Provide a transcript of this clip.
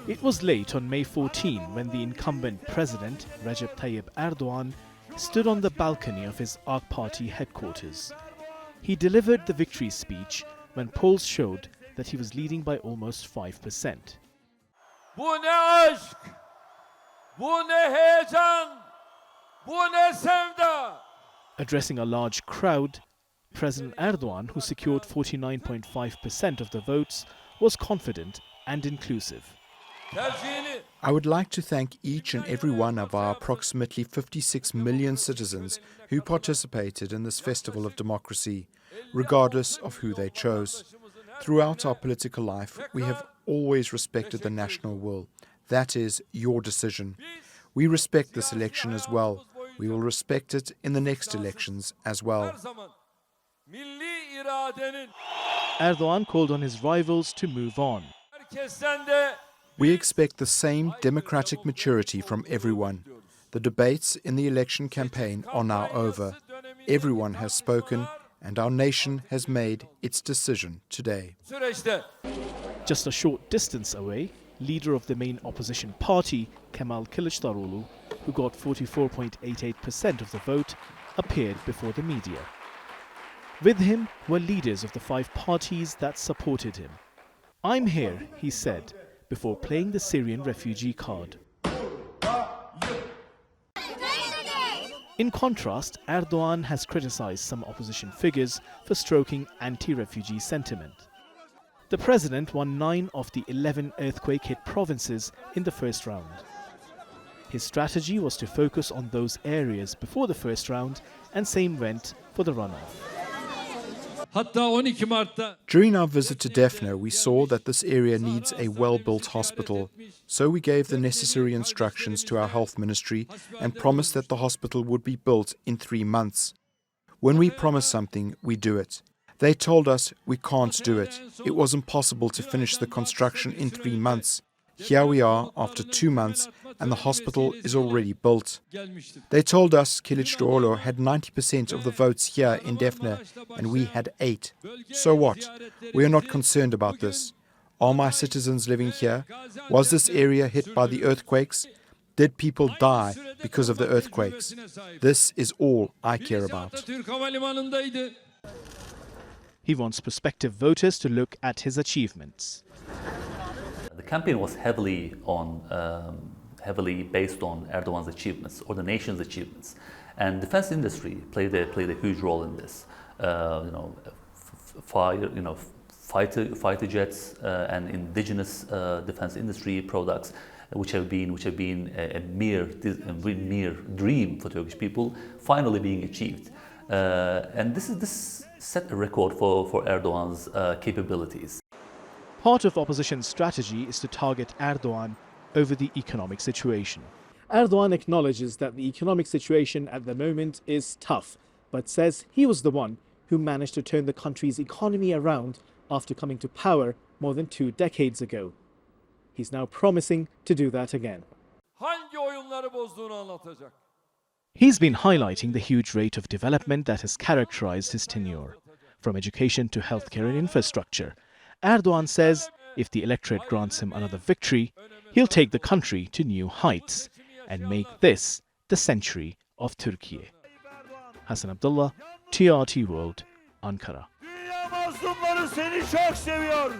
It was late on May 14 when the incumbent president, Recep Tayyip Erdogan, stood on the balcony of his AK Party headquarters. He delivered the victory speech when polls showed that he was leading by almost 5%. Bu ne aşk, bu ne heyecan, bu ne sevda. Addressing a large crowd, President Erdogan, who secured 49.5% of the votes, was confident and inclusive. I would like to thank each and every one of our approximately 56 million citizens who participated in this festival of democracy, regardless of who they chose. Throughout our political life, we have always respected the national will. That is your decision. We respect this election as well. We will respect it in the next elections as well. Erdogan called on his rivals to move on. We expect the same democratic maturity from everyone. The debates in the election campaign are now over. Everyone has spoken, and our nation has made its decision today. Just a short distance away, leader of the main opposition party, Kemal Kilicdaroglu, who got 44.88% of the vote, appeared before the media. With him were leaders of the 5 parties that supported him. "I'm here," he said, before playing the Syrian refugee card. In contrast, Erdogan has criticized some opposition figures for stroking anti-refugee sentiment. The president won 9 of the 11 earthquake-hit provinces in the first round. His strategy was to focus on those areas before the first round, and same went for the runoff. During our visit to Defne, we saw that this area needs a well-built hospital, so we gave the necessary instructions to our health ministry and promised that the hospital would be built in 3 months. When we promise something, we do it. They told us we can't do it. It was impossible to finish the construction in 3 months. Here we are after 2 months and the hospital is already built. They told us Kilicdaroglu had 90% of the votes here in Defne and we had 8. So what? We are not concerned about this. Are my citizens living here? Was this area hit by the earthquakes? Did people die because of the earthquakes? This is all I care about. He wants prospective voters to look at his achievements. The campaign was heavily based on Erdogan's achievements or the nation's achievements, and defense industry played a huge role in this. Fighter jets and indigenous defense industry products, which have been a mere dream for Turkish people, finally being achieved, and this set a record for Erdogan's capabilities. Part of opposition's strategy is to target Erdogan over the economic situation. Erdogan acknowledges that the economic situation at the moment is tough, but says he was the one who managed to turn the country's economy around after coming to power more than 2 decades ago. He's now promising to do that again. He's been highlighting the huge rate of development that has characterized his tenure, from education to healthcare and infrastructure. Erdogan says if the electorate grants him another victory, he'll take the country to new heights and make this the century of Türkiye. Hasan Abdullah, TRT World, Ankara. Dünya mazlumları seni çok seviyor.